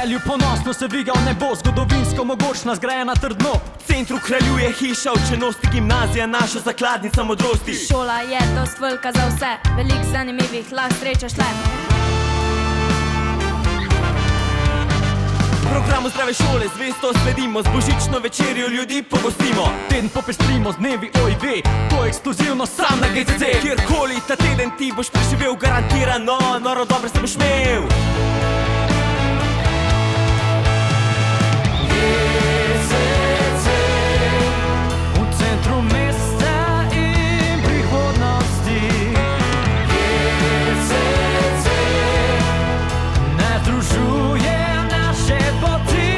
Celju ponosno se viga v nebo, zgodovinsko mogočna, zgrajena trdno. V centru kraljuje hiša, učenosti gimnazija, naša zakladnica modrosti. Šola je dost velika za vse, veliko zanimivih, lahko srečaš le. Programu zdrave šole zvesto sledimo, z božično večerjo ljudi pogostimo. Teden popestrimo z dnevi OIV, to je ekskluzivno sam na GCC. Kjerkoli ta teden ti boš preživel, garantirano, noro dobro se boš imel. GCC, v centru mesta in prihodnosti. GCC, nas združuje naše poti.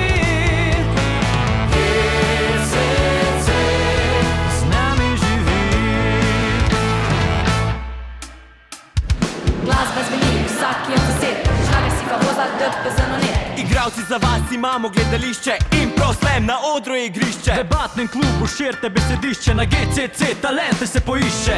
GCC, z nami živi. Glasba zveni, vsak je zased, šlager si pa voza, dp za nonet. Igravci za vas imamo gledališče in proslem na odru je igrišče. V debatnem klubu širite besedišče, na GCC talente se poišče.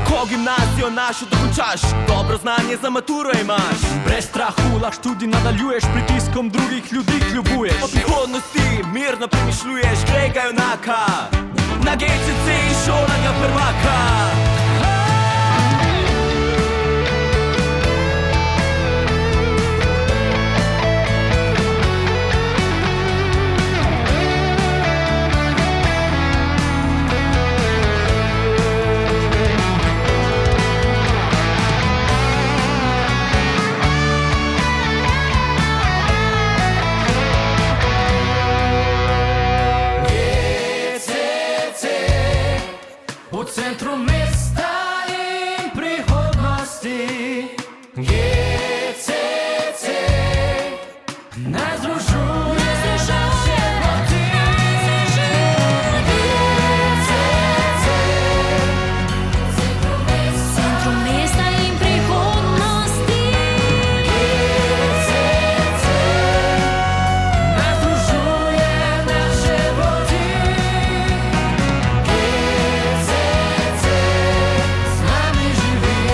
Ko gimnazijo našo dokončaš, dobro znanje za maturo imaš. Brez strahu lahko študij nadaljuješ, pritiskom drugih ljudi kljubuješ. O prihodnosti mirno premišljuješ, glej ga junaka, na GCC šola ga prvaka. V centru mesta in prihodnosti. GCC, nas združuje naše poti. GCC, Centru mesta in prihodnosti. GCC, nas združuje naše poti. GCC, z nami živi.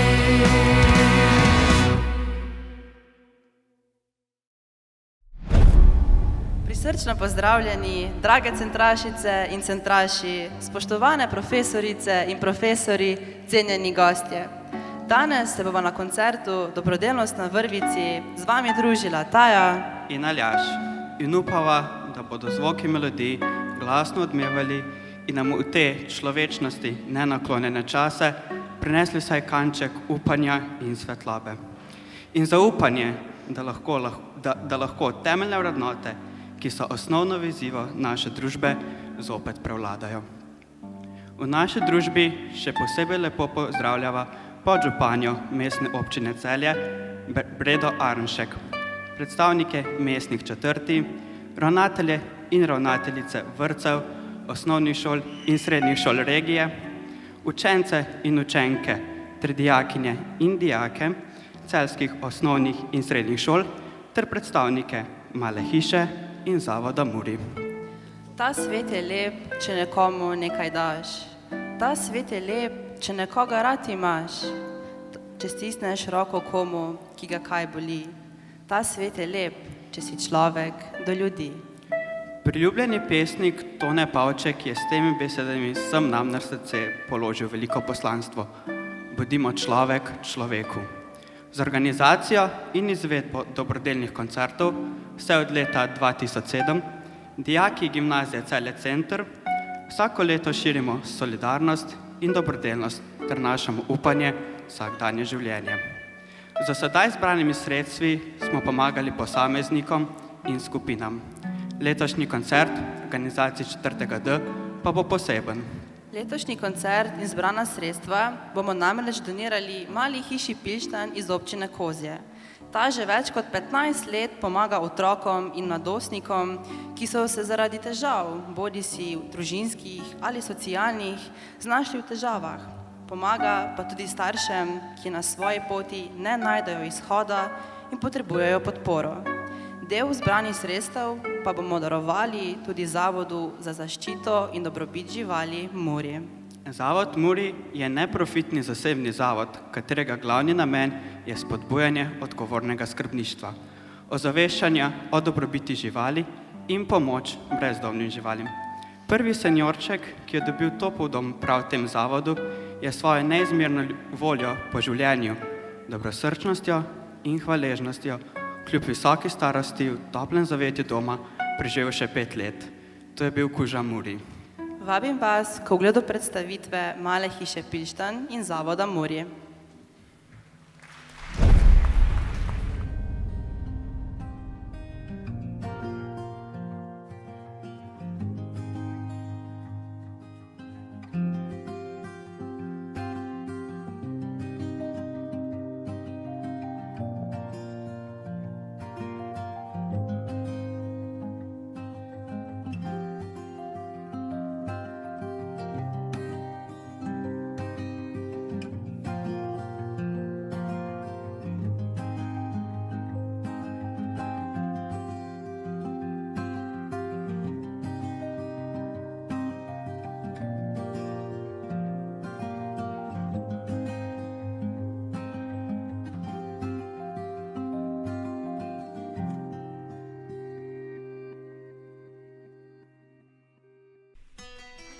Prisrčno pozdravljeni, drage centrašice in centraši, spoštovane profesorice in profesori, cenjeni gostje. Danes se bova na koncertu Dobrodelnost na vrvici z vami družila Taja in Aljaž in upava, da bodo zvoki melodij glasno odmevali in nam v te človečnosti nenaklonjene čase prinesli vsaj kanček upanja in svetlobe. In zaupanje, da lahko temeljne vrednote, ki so osnovno vezivo naše družbe, zopet prevladajo. V naši družbi še posebej lepo pozdravljava podžupanjo mestne občine Celje, Bredo Arnšek, predstavnike mestnih četrti, ravnatelje in ravnateljice vrtcev, osnovnih šol in srednjih šol regije, učence in učenke ter dijakinje in dijake celjskih osnovnih in srednjih šol ter predstavnike Male hiše in Zavoda Muri. Ta svet je lep, če nekomu nekaj daš. Ta svet je lep, če nekoga rad imaš. Če stisneš roko komu, ki ga kaj boli. Ta svet je lep, če si človek do ljudi. Priljubljeni pesnik Tone Pavček je s temi besedami vsem nam na srce položil veliko poslanstvo. Bodimo človek človeku. Z organizacijo in izvedbo dobrodelnih koncertov vse od leta 2007 dijaki gimnazije Celje Center vsako leto širimo solidarnost in dobrodelnost ter našamo upanje vsakdanje življenje. Z sedaj zbranimi sredstvi smo pomagali posameznikom in skupinam. Letošnji koncert organizaciji 4.D pa bo poseben. Letošnji koncert in zbrana sredstva bomo namreč donirali Mali hiši Pilštan iz občine Kozje. Ta že več kot 15 let pomaga otrokom in mladostnikom, ki so se zaradi težav, bodisi družinskih ali socialnih, znašli v težavah. Pomaga pa tudi staršem, ki na svoji poti ne najdejo izhoda in potrebujejo podporo. Del zbranih sredstev pa bomo darovali tudi Zavodu za zaščito in dobrobit živali Muri. Zavod Muri je neprofitni zasebni zavod, katerega glavni namen je spodbujanje odgovornega skrbništva, ozaveščanja o dobrobiti živali in pomoč brezdomnim živalim. Prvi seniorček, ki je dobil topel dom prav v tem zavodu, je svojo neizmerno voljo po življenju, dobrosrčnostjo in hvaležnostjo kljub visoki starosti v toplem zavetju doma preživel še 5 let. To je bil Kuža Muri. Vabim vas k ogledu predstavitve Male hiše Pilštan in zavoda Muri.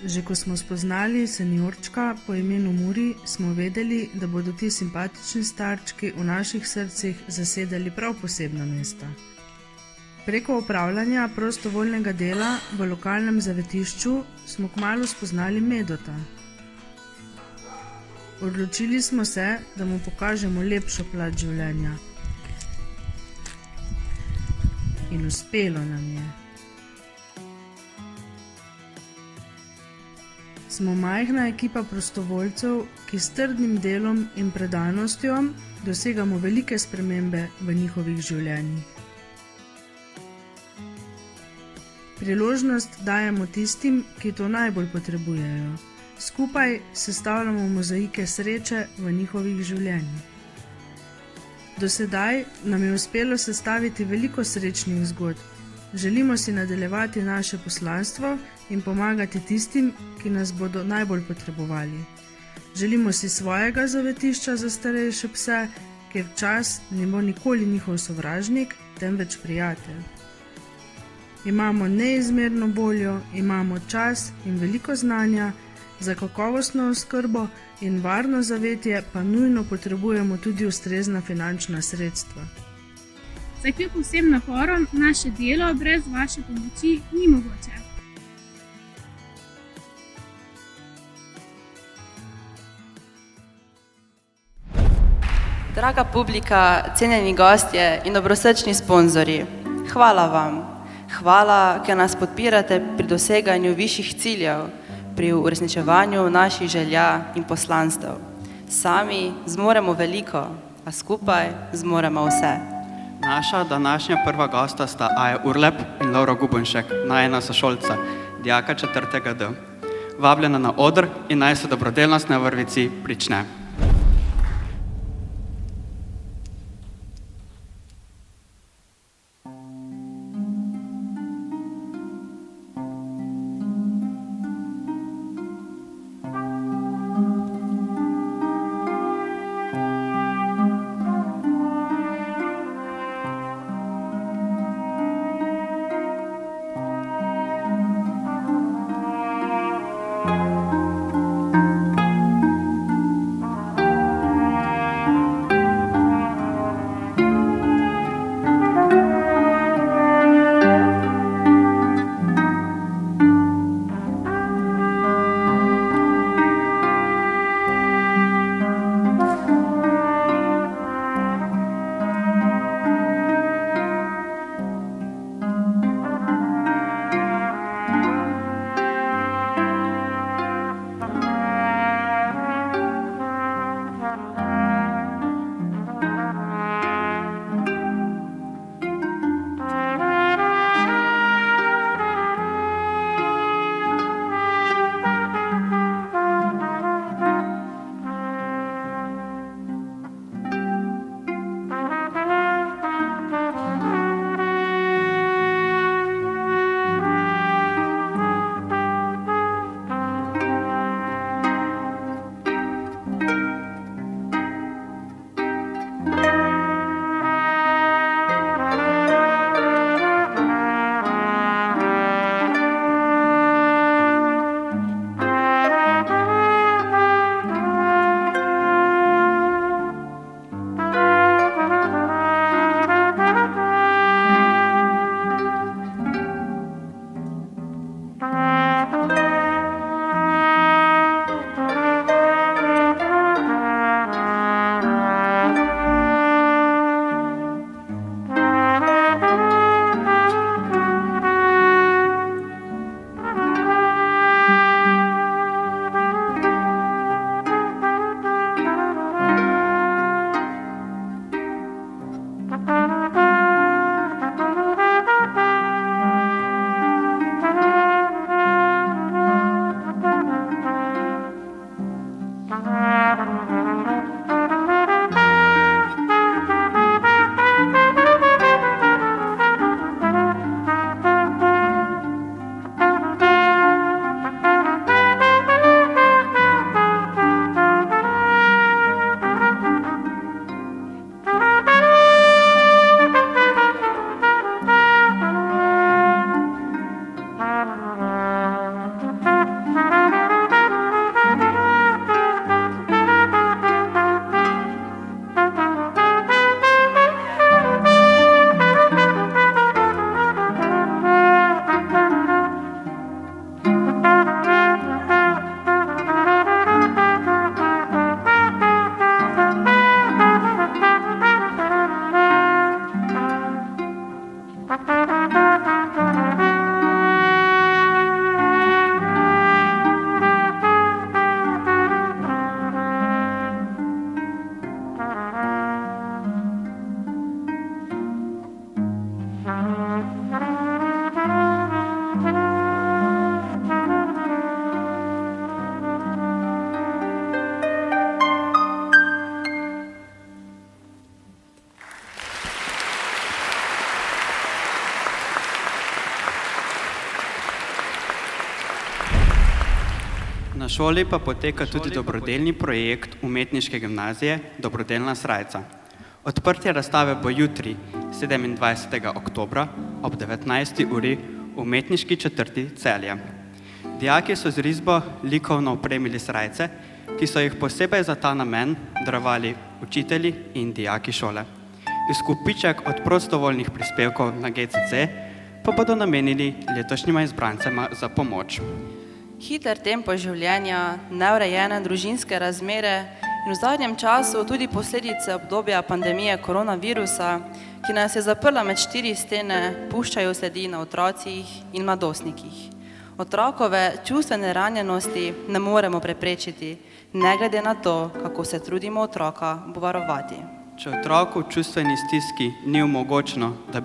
Že ko smo spoznali seniorčka po imenu Muri, smo vedeli, da bodo ti simpatični starčki v naših srcih zasedali prav posebna mesta. Preko opravljanja prostovoljnega dela v lokalnem zavetišču smo kmalu spoznali Medota. Odločili smo se, da mu pokažemo lepšo plat življenja. In uspelo nam je. Smo majhna ekipa prostovoljcev, ki s trdnim delom in predanostjo dosegamo velike spremembe v njihovih življenjih. Priložnost dajemo tistim, ki to najbolj potrebujejo. Skupaj sestavljamo mozaike sreče v njihovih življenjih. Do sedaj nam je uspelo sestaviti veliko srečnih zgodb. Želimo si nadaljevati naše poslanstvo in pomagati tistim, ki nas bodo najbolj potrebovali. Želimo si svojega zavetišča za starejše pse, kjer čas ne bo nikoli njihov sovražnik, temveč prijatelj. Imamo neizmerno voljo, imamo čas in veliko znanja, za kakovostno oskrbo in varno zavetje pa nujno potrebujemo tudi ustrezna finančna sredstva. Saj kljub vsem naporom naše delo brez vaše pomoči ni mogoče. Draga publika, cenjeni gostje in dobrosrčni sponzorji, hvala vam. Hvala, ker nas podpirate pri doseganju višjih ciljev, pri uresničevanju naših želja in poslanstev. Sami zmoremo veliko, a skupaj zmoremo vse. Naša današnja prva gosta sta Aja Urlep in Lovro Gubonšek, najina sošolca, dijaka 4. D. Vabljena na oder in naj se dobrodelnost na vrvici prične. Na šoli pa poteka tudi dobrodelni projekt umetniške gimnazije Dobrodelna srajca. Odprtje razstave bo jutri, 27. oktobra ob 19. uri v umetniški četrti Celje. Dijaki so z risbo likovno opremili srajce, ki so jih posebej za ta namen darovali učitelji in dijaki šole. Izkupiček od prostovoljnih prispevkov na GCC pa bodo namenili letošnjima izbrancema za pomoč. Hiter tempo življenja, neurejene družinske razmere in v zadnjem času tudi posledice obdobja pandemije koronavirusa, ki nas je zaprla med 4 stene, puščajo sledi na otrocih in mladostnikih. Otrokove čustvene ranjenosti ne moremo preprečiti, ne glede na to, kako se trudimo otroka obvarovati. Če otroku v čustveni stiski ni omogočeno, da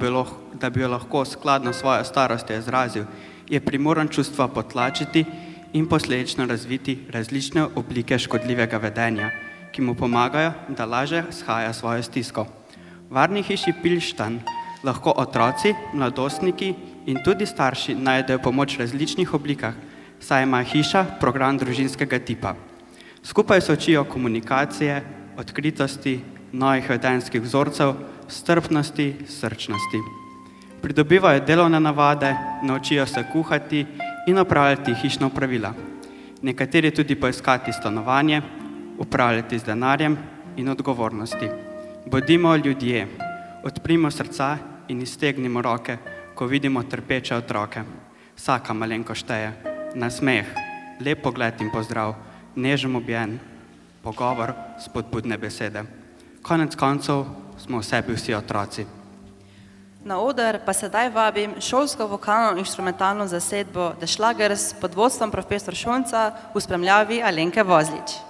bi jo lahko skladno s svojo starostjo izrazil, je primoran čustva potlačiti in posledično razviti različne oblike škodljivega vedenja, ki mu pomagajo, da lažje shaja svojo stisko. V varni hiši Pilštan lahko otroci, mladostniki in tudi starši najdejo pomoč v različnih oblikah, saj ima hiša program družinskega tipa. Skupaj se učijo komunikacije, odkritosti, novih vedenjskih vzorcev, strpnosti, srčnosti. Pridobivajo delovne navade, naučijo se kuhati in opravljati hišna opravila. Nekateri tudi poiskati stanovanje, upravljati z denarjem in odgovornosti. Bodimo ljudje, odprimo srca in iztegnimo roke, ko vidimo trpeče otroke. Vsaka malenkost šteje. Nasmeh, lep pogled in pozdrav, nežen objen, pogovor, spodbudne besede. Konec koncev smo v sebi vsi otroci. Na oder pa sedaj vabim šolsko vokalno-inštrumentalno zasedbo The Schlagers pod vodstvom profesor Šonca v spremljavi Alenke Vozlič.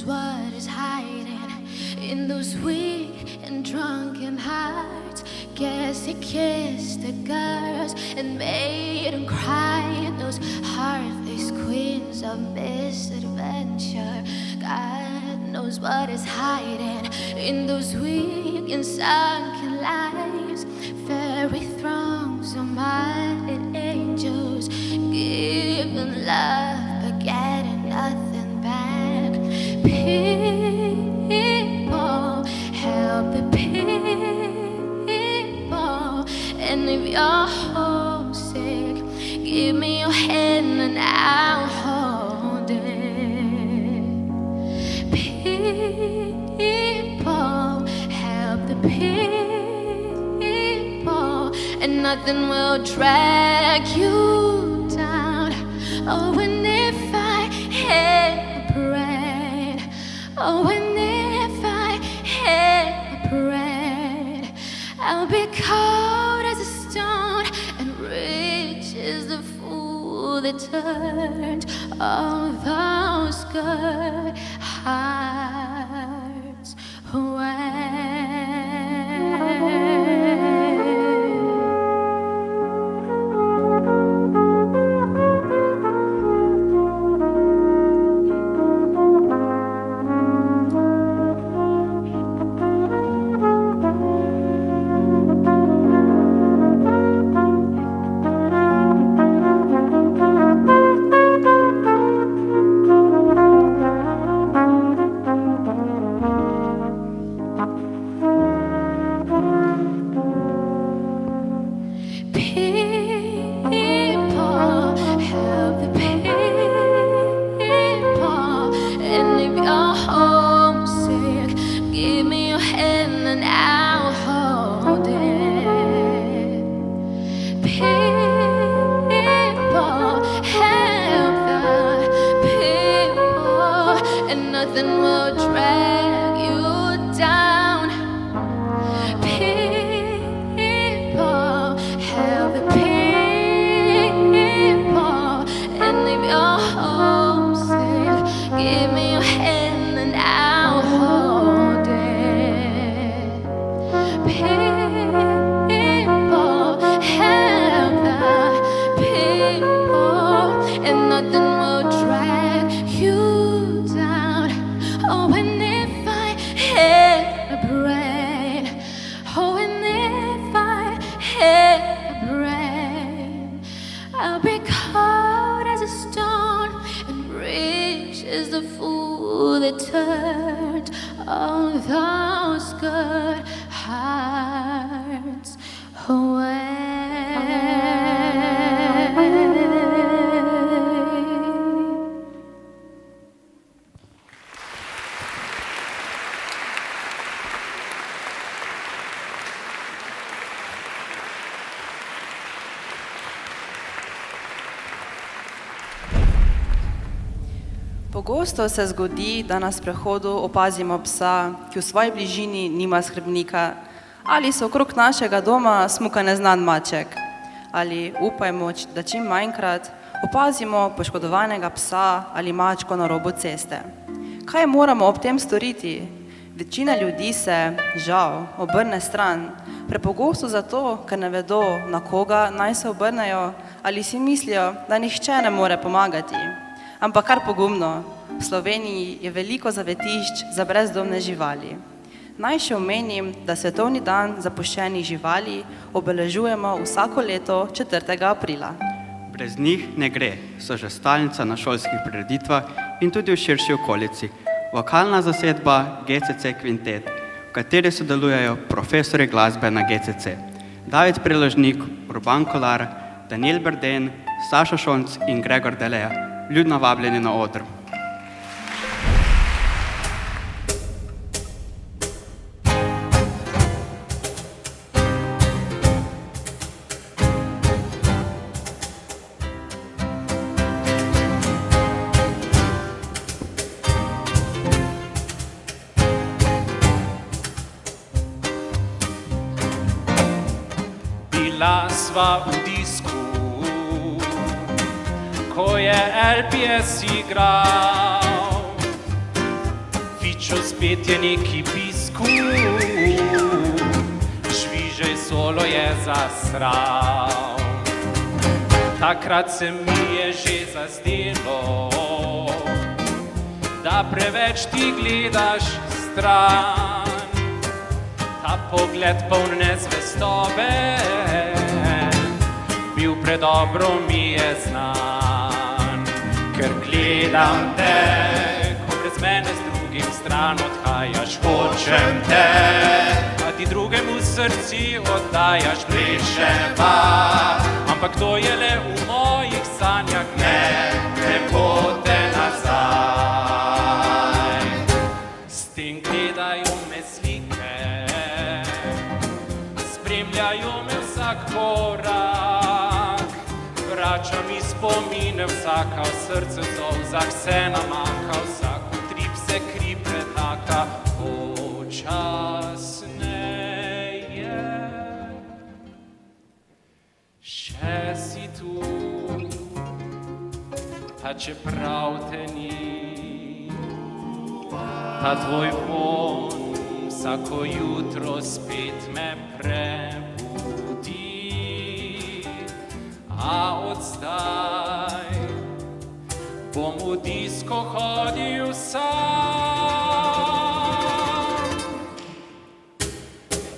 What is hiding in those weak and drunken hearts? Guess he kissed the girls and made them cry. Those heartless queens of misadventure. God knows what is hiding in those weak and sunken lives. Fairy throngs of mighty angels, giving love but getting nothing back. People, help the people. And if you're homesick, give me your hand and I'll hold it. People, help the people. And nothing will drag you down. Oh, and if I had bread, oh, and if I had bread, I'll be cold as a stone and rich as the fool that turned all those good hearts away. turned all those good hearts away. Pogosto se zgodi, da na sprehodu opazimo psa, ki v svoji bližini nima skrbnika, ali se okrog našega doma smuka neznan maček, ali upajmo, da čim manjkrat opazimo poškodovanega psa ali mačko na robu ceste. Kaj moramo ob tem storiti? Večina ljudi se, žal, obrne stran, prepogosto zato, ker ne vedo, na koga naj se obrnejo, ali si mislijo, da nihče ne more pomagati. Ampak kar pogumno, v Sloveniji je veliko zavetišč za brezdomne živali. Naj še omenim, da Svetovni dan zapuščenih živali obeležujemo vsako leto 4. aprila. Brez njih ne gre, so že stalnica na šolskih prireditvah in tudi v širši okolici. Vokalna zasedba GCC Kvintet, v kateri sodelujejo profesori glasbe na GCC. David Preložnik, Urban Kolar, Daniel Berden, Saša Šonc in Gregor Deleja. Ljudno vabljeni na oder. Bila sva v disku, ko je LPS igral, Fičo spet je neki pisku, Švižej solo je zasral. Takrat se mi je že zazdelo, da preveč ti gledaš stran, ta pogled poln nezvestobe, bil predobro mi je znan. Ker gledam te, ko brez mene z drugim stran odhajaš, hočem te, a ti drugemu srci oddajaš, pleševa, ampak to je le v mojih sanjah, ne bo te nazaj. S tem gledajo me slike, spremljajo me vsak korak, vrača mi spomine vsaka, v srcu solzah se namaka, vsak utrip se kri pretaka počasneje. Še si tu, pa čeprav te ni, ta tvoj von vsako jutro spet me prebudi, a od zdaj bom v disko hodil sam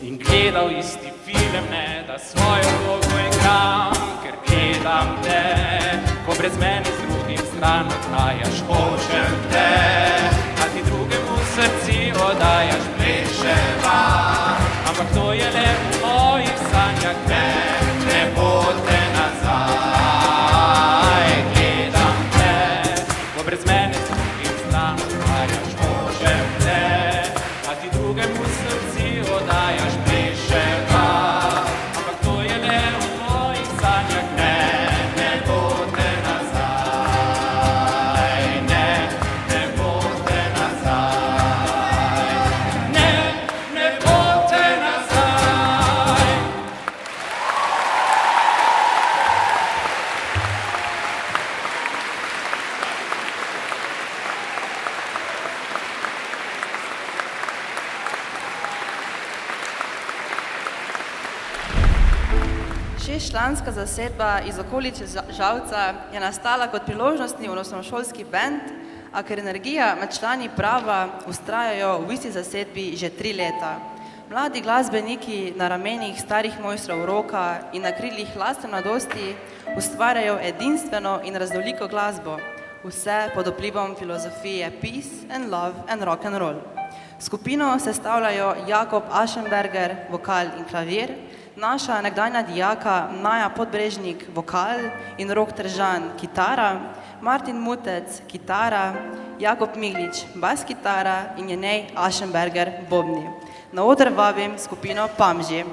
in gledal isti film, ne da svojo vlogo igram, ker gledam te, ko brez mene z drugim stran odhajaš, hočem te, a ti drugemu srci oddajaš, pleševa, ampak to je le v mojih sanjah, ne bo te nazaj. Gledam te, ko brez mene z drugim stran odhajaš, hočem te, a ti drugemu srci oddajaš, pleševa, ampak to je le v mojih sanjah, ne bo te nazaj, ne bo te nazaj, ne bo te nazaj. Šestčlanska zasedba iz okolice Žalca je nastala kot priložnostni osnovnošolski bend, a ker energija med člani prava vztrajajo v isti zasedbi že 3 leta. Mladi glasbeniki na ramenih starih mojstrov roka in na krilih lastne mladosti ustvarjajo edinstveno in raznoliko glasbo. Vse pod vplivom filozofije peace and love and rock and roll. Skupino sestavljajo Jakob Aschenberger, vokal in klavir, naša nekdanja dijaka Naja Podbrežnik, vokal in Rok Tržan, kitara, Martin Mutec, kitara, Jakob Miglič, bas kitara in Jenej Aschenberger, bobni. Na oder vabim skupino Pamži.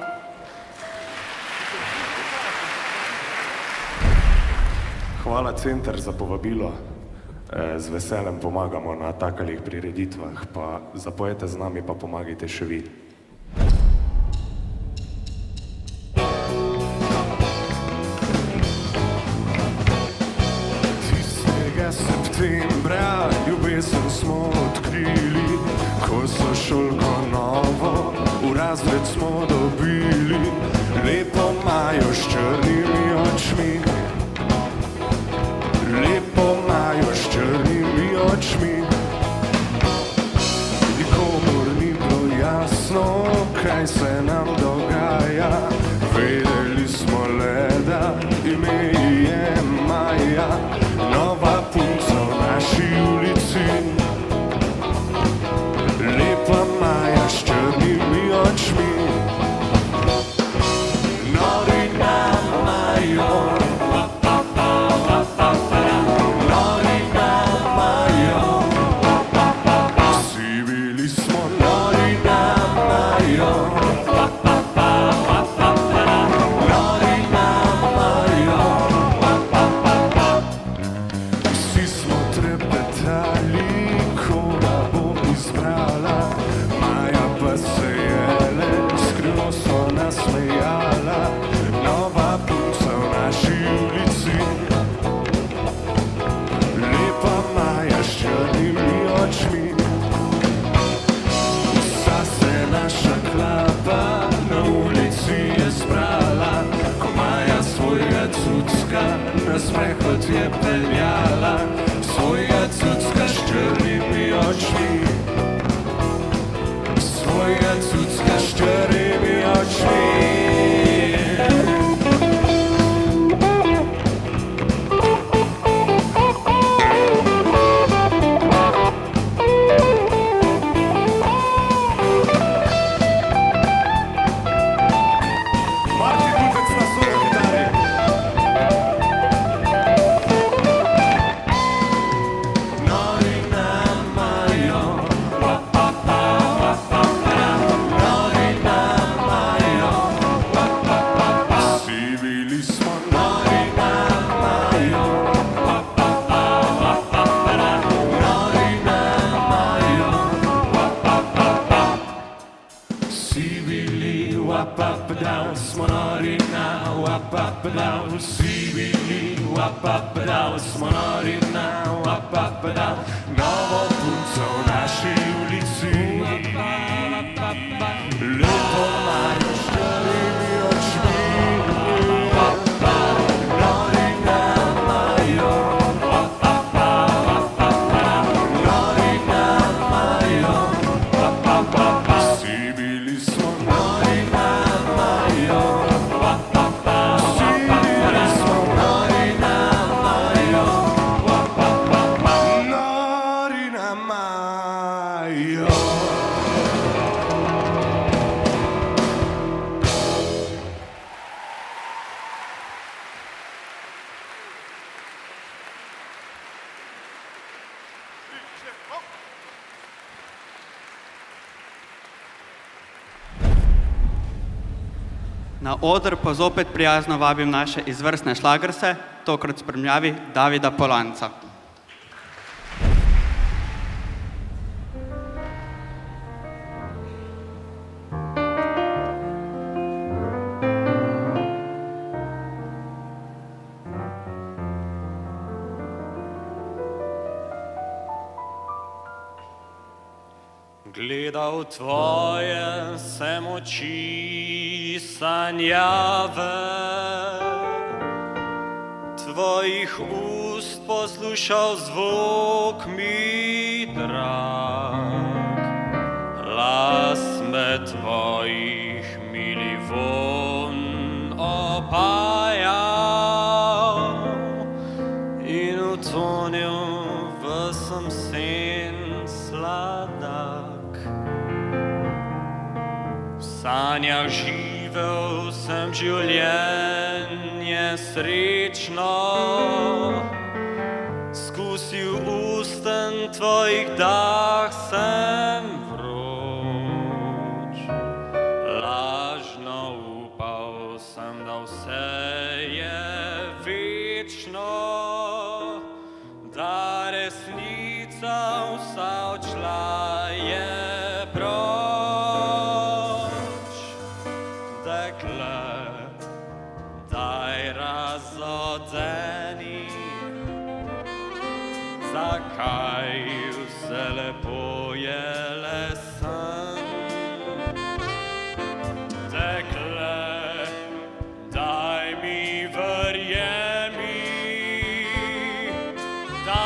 Hvala Center za povabilo. Z veseljem pomagamo na takalih prireditvah, pa zapojete z nami, pa pomagajte še vi. Tistega septembra ljubezen smo odkrili, ko so šolko novo v razred smo dobili, lepo majo s črnimi očmi. Lepo majo s črnimi očmi. Nikomur ni bilo jasno, kaj se nam dogaja. Vedeli smo le, da ime je Maja, nova punca v naši ulici. Lepa Maja s črnimi očmi. Nori na Majo. Sprehod je peljala svojega cucka s črnimi očmi. Svojega cucka s črnimi očmi. Novo punco v naši ulici. Lepo Majo s črnimi očmi. Nori na Majo. Nori na Majo. Vsi bili smo nori na Majo. Vsi bili smo nori na Majo. Nori na Majo. Na oder pa zopet prijazno vabim naše izvrstne šlagerse, tokrat spremljavi Davida Polanca. Gledal tvoje sem oči sanjave, tvojih ust poslušal zvok mi drag, las me tvojih mili von opajal in utonil življenje srečno, skusil usten tvojih dah sem vroč. Lažno upal sem, da vse je večno, da resnica vsa odšla je proč. Dekle, daj razodeni, zakaj vse lepo je le sen. Dekle, daj mi verjemi, da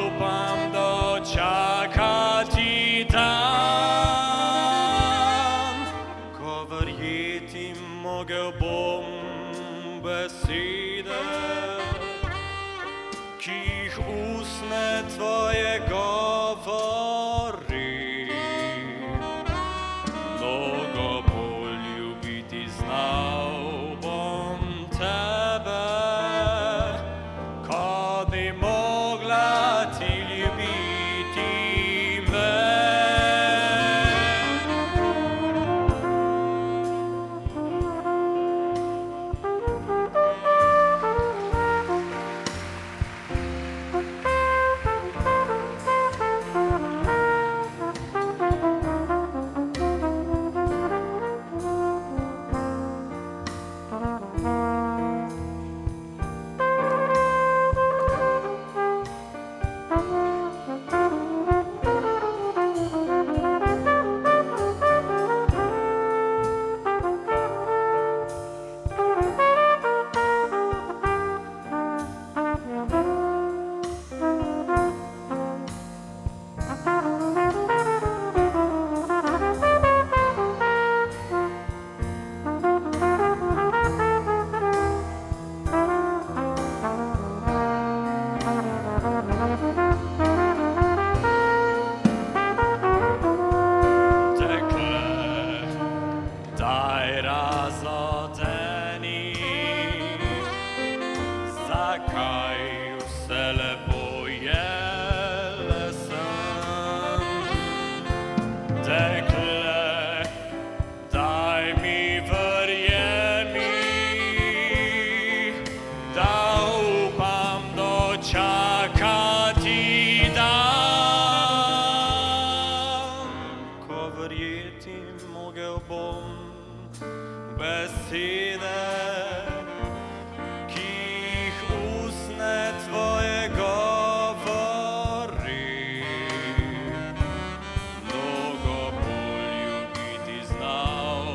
upam dočakati dan, ko verjeti mogel bom besede, ki jih usne tvoje govori. Mnogo bolj ljubiti znal bom tebe, kot bi mogla ti ljubiti me. Daj razodeni, zakaj vse lepo je le sen. Dekle, daj mi verjemi, da upam dočakati dan, ko verjeti mogel bom besede, ki jih usne tvoje govori. Mnogo bolj ljubiti znal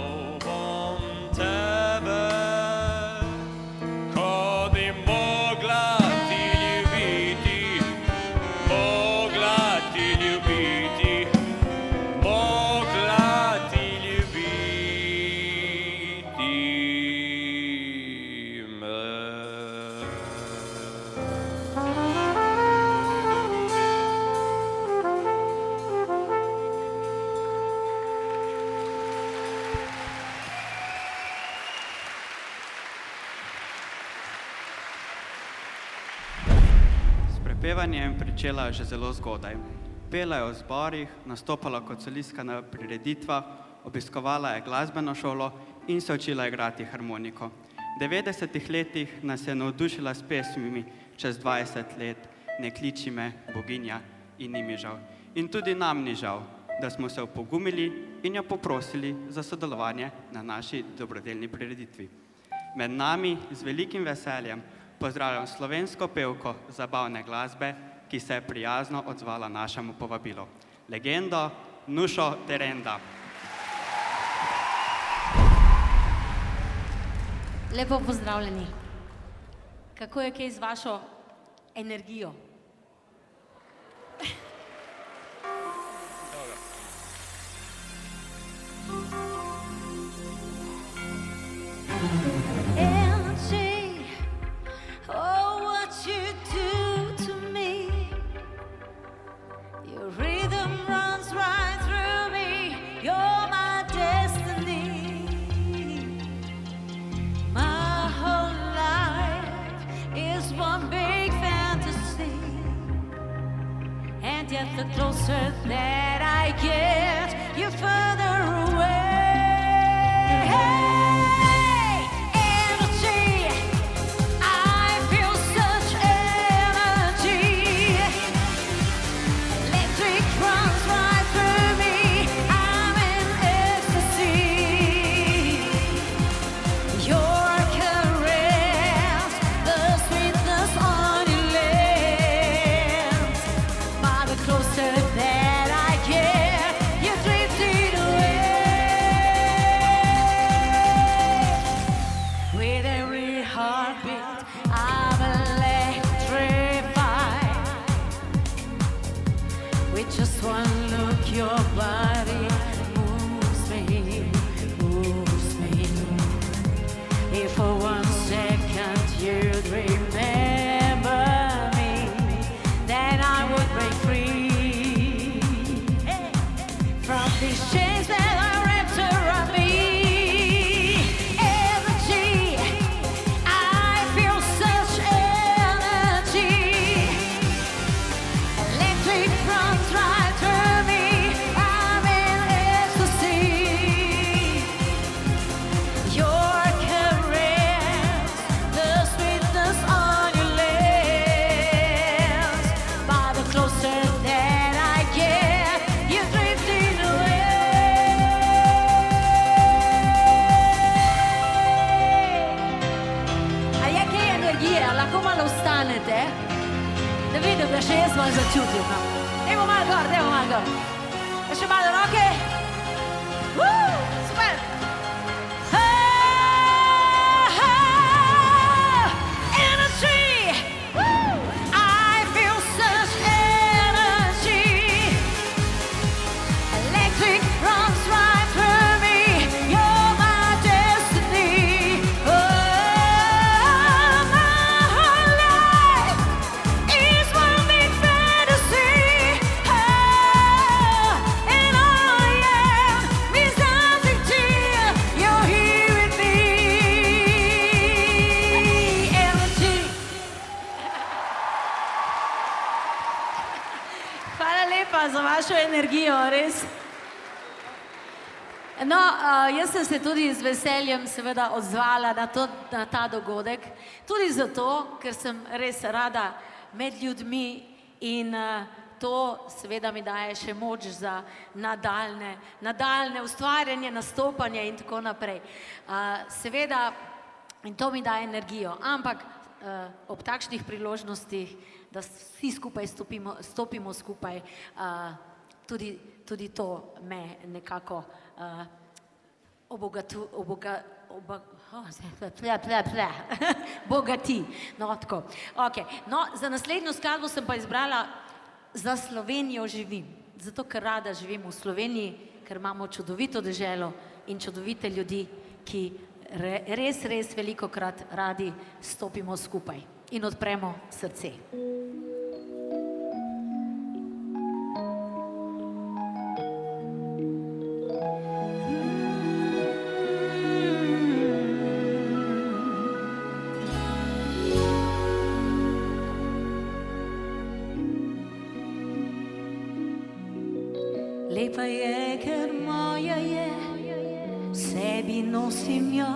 bom tebe, kot bi mogla ti ljubiti, mogla ti ljubiti, mogla ti ljubiti me. S prepevanjem pričela že zelo zgodaj. Pela je v zborih, nastopala kot solistka na prireditvah, obiskovala je glasbeno šolo in se učila igrati harmoniko. V 90-ih letih nas je navdušila s pesmimi Čez 20 let, Ne kliči me, boginja in Ni mi žal. In tudi nam ni žal, da smo se opogumili in jo poprosili za sodelovanje na naši dobrodelni prireditvi. Med nami z velikim veseljem pozdravljam slovensko pevko zabavne glasbe, ki se je prijazno odzvala našemu povabilu. Legendo Nušo Terenda. Lepo pozdravljeni. Kako je kaj z vašo energijo? Energy, oh, what you do to me. Your rhythm runs right through me. You're my destiny. get, the closer that I get, you further away. Energy, I feel such energy. Electric runs right through me. I'm in ecstasy. Your caress, the sweetness on your lips. But the closer that I get, you drifted away. With every heartbeat, I'm electrified. With just one look, your body moves me, moves me. If for 1 second you'd remember me, then I would break free from these chains that are wrapped around me. Energy, I feel such energy. Electric runs right through me. I'm in ecstasy. Your caress, the sweetness on your lips. But the closer that I get, you drifting away. A je kaj energije, lahko malo vstanete? Da vidim, da še jaz malo začutim. No. Dajmo malo gor, dajmo malo gor. Še malo roke. Super. Energy. I feel such energy. Electric runs right through me. You're my destiny. Oh, my whole life is one big fantasy. Oh, and all I am means nothing to you. You're here with me. Energy. Hvala lepa za vašo energijo, res. No, jaz sem se tudi z veseljem seveda odzvala na ta dogodek, tudi zato, ker sem res rada med ljudmi in to seveda mi daje še moč za nadaljne ustvarjanje, nastopanje in tako naprej. Seveda, in to mi daje energijo, ampak ob takšnih priložnostih, da vsi skupaj stopimo skupaj, tudi to me nekako bogati. No, tako. Okay. No, za naslednjo skladbo sem pa izbrala Za Slovenijo živim. Zato, ker rada živim v Sloveniji, ker imamo čudovito deželo in čudovite ljudi, ki res velikokrat radi stopimo skupaj in odpremo srce. Lepa je, ker moja je, v sebi nosim jo,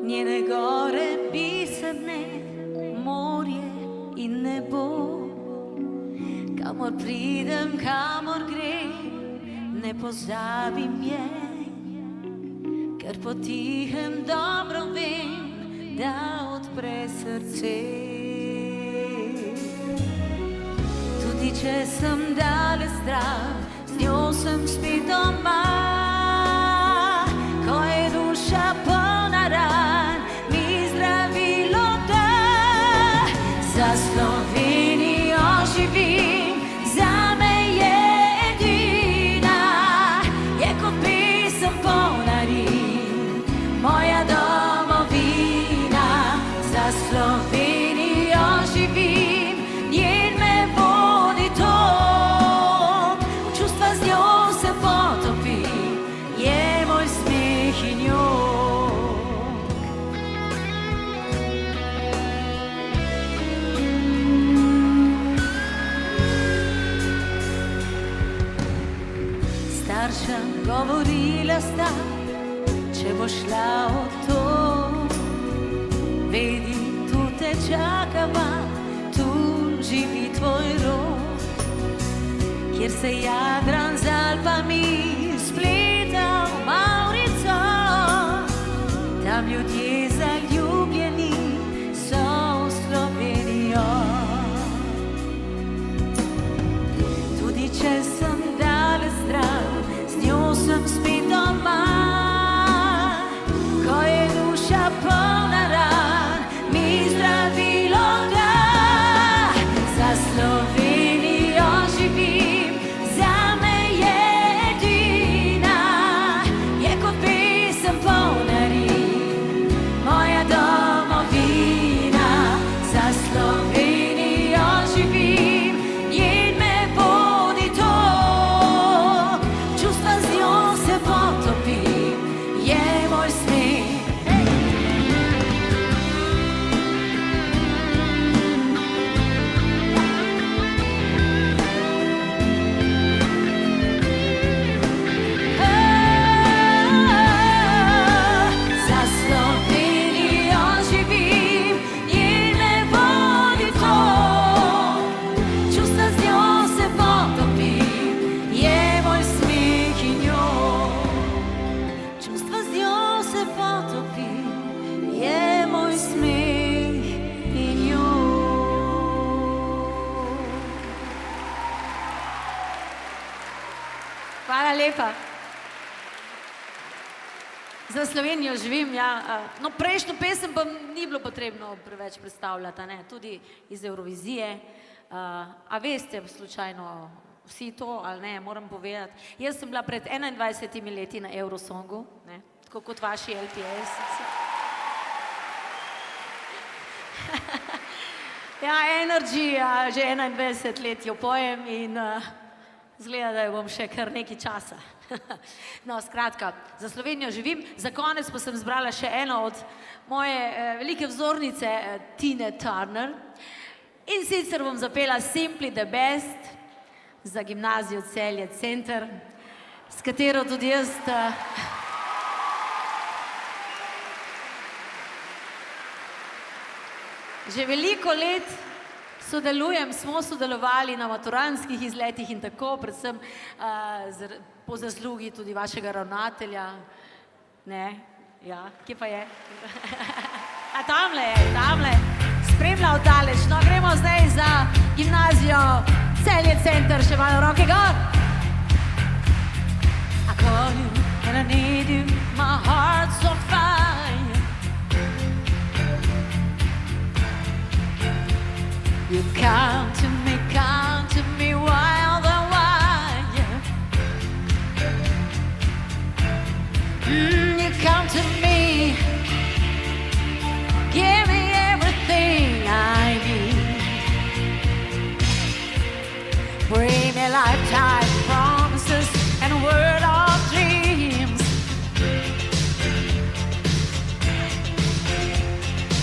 njene gore biserne, morje in nebo. Kamor pridem, kamor grem, ne pozabim je, ker po tihem dobro vem, da odpre srce. Tudi če sem daleč zdrav, z njo sem spet doma. Ko je duša polna ran, mi zdravilo da. Za Slovenijo živim, zame je edina. Je kot pesem polna rim, moja domovina. Za Slovenijo živim, njen me vodi tok. V čustva z njo se potopim, je moj smeh in jok. Govorila sta, če bo šla v to, vedi, tu te čakava, tu živi tvoj rod, kjer se Jadran z Alpami spleta v Maurico, tam ljudje zaljubljeni so v Slovenijo. Tudi če sem daleč stran, z njo sem spet doma, ko je duša polna ran, mi zdravilo da. Za Slovenijo živim, zame je edina, je kot pesem polna rim, moja domovina. Za Slovenijo živim, njen me vodi to, čustva z njo se potopim, je moj smeh. Za Slovenijo živim, njen me vodi to, čustva z njo se potopim, je moj smeh in njo. Čustva z njo se potopim, je moj smeh in njo. Hvala lepa. Za Slovenijo živim, ja. No, prejšnjo pesem pa ni bilo potrebno preveč predstavljati, a ne, tudi iz Eurovizije. A veste slučajno vsi to, ali ne, moram povedati. Jaz sem bila pred 21 leti na Eurosongu, ne, tako kot vaši LPS. Ja, Energy, že 21 let jo pojem in izgleda, da jo bom še kar nekaj časa. No, skratka, za Slovenijo živim. Za konec pa sem zbrala še eno od moje velike vzornice, Tine Turner. In sicer bom zapela Simply the Best za gimnazijo Celje Center, s katero tudi jaz že veliko let sodelujem, smo sodelovali na maturantskih izletih in tako, predvsem po zaslugi tudi vašega ravnatelja. Ne, ja, kje pa je? A tamle je, tamle, spremlja oddaleč. No, gremo zdaj za gimnazijo Celje Center, še malo roke gor. I call you when I need you, my heart's on fire. You come to me while the wire. You come to me, give me everything I need. Bring me lifetime promises and a word of dreams.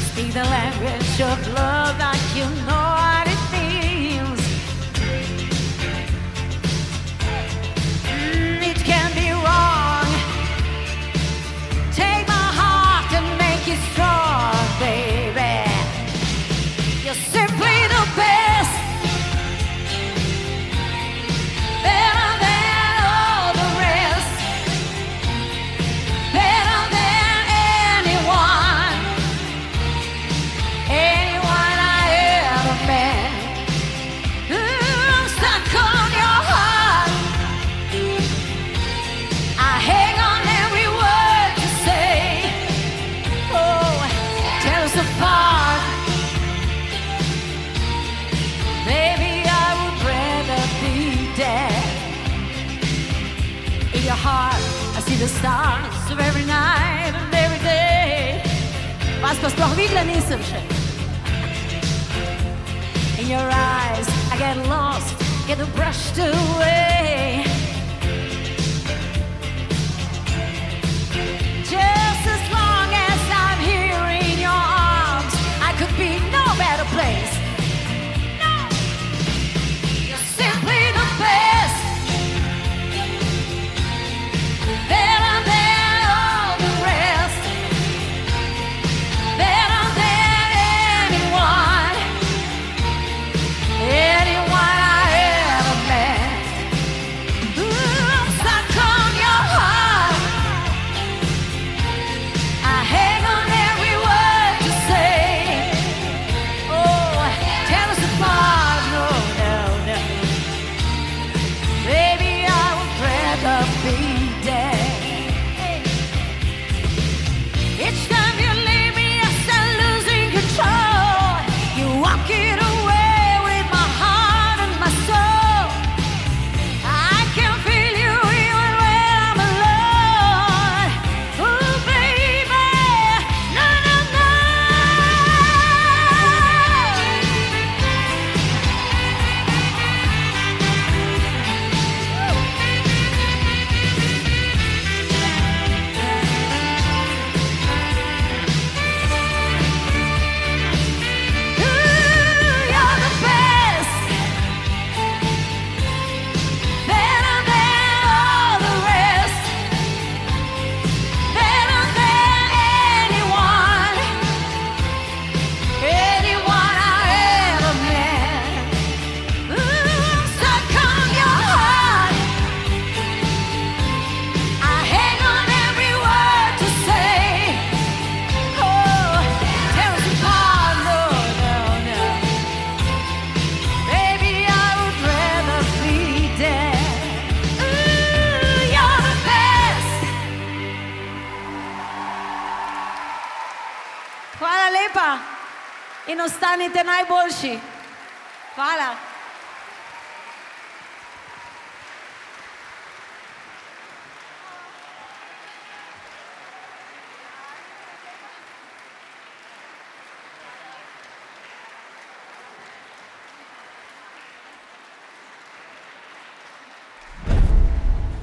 Speak the language of love like you know what it means. It can be wrong. Take my heart and make it strong, baby. You're simply the best, better than all the rest, better than anyone, anyone I ever met. I'm stuck on your heart. I hang on every word you say. Oh, tear us apart. Maybe I would rather be dead. In your heart, I see the stars of every night and every day. Vas pa sploh videla nisem še. In your eyes, I get lost, get brushed away. Just as long as I'm here in your arms, I could be no better place. No, you're simply the best, Hvala lepa in ostanite najboljši. Hvala.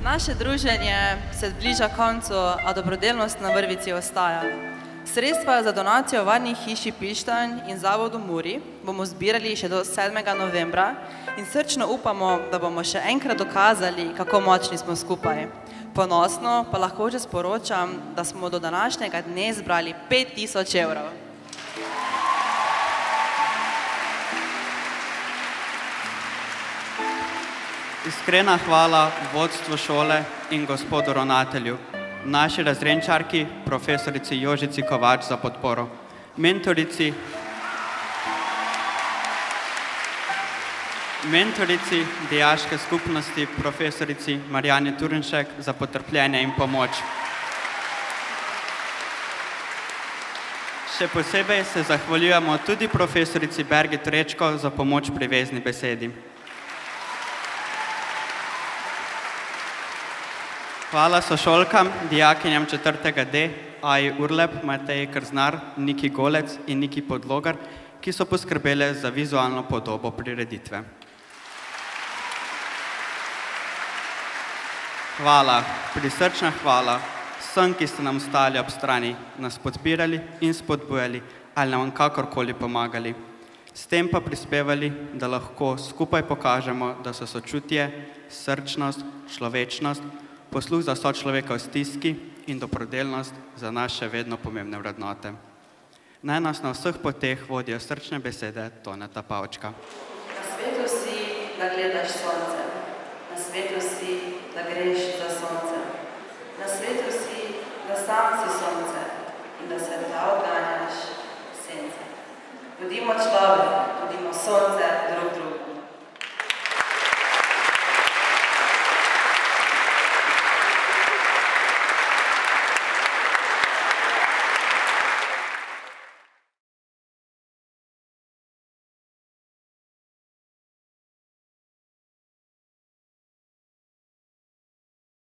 Naše druženje se bliža koncu, a dobrodelnost na vrvici ostaja. Sredstva za donacijo varnih hiši Pilštanj in zavodu Muri bomo zbirali še do 7. novembra in srčno upamo, da bomo še enkrat dokazali, kako močni smo skupaj. Ponosno pa lahko že sporočam, da smo do današnjega dne zbrali 5000 evrov. Iskrena hvala vodstvu šole in gospodu ravnatelju, naši razredničarki, profesorici Jožici Kovač za podporo, mentorici dijaške skupnosti, profesorici Marjani Turnšek za potrpljenje in pomoč. Še posebej se zahvaljujemo tudi profesorici Bergi Trečko za pomoč pri vezni besedi. Hvala sošolkam, dijakinjam 4. D, Aji Urlep, Mateji Krznar, Niki Golec in Niki Podlogar, ki so poskrbele za vizualno podobo prireditve. Hvala, prisrčna hvala vsem, ki ste nam stali ob strani, nas podpirali in spodbujali ali nam kakorkoli pomagali. S tem pa prispevali, da lahko skupaj pokažemo, da so sočutje, srčnost, človečnost, posluh za sočloveka v stiski in dobrodelnost za naše vedno pomembne vrednote. Naj nas na vseh poteh vodijo srčne besede Toneta Pavčka. Na svetu si, da gledaš sonce. Na svetu si, da greš za sonce. Na svetu si, da sam si sonce in da se ta odganjaš sence. Budimo človek, budimo sonce,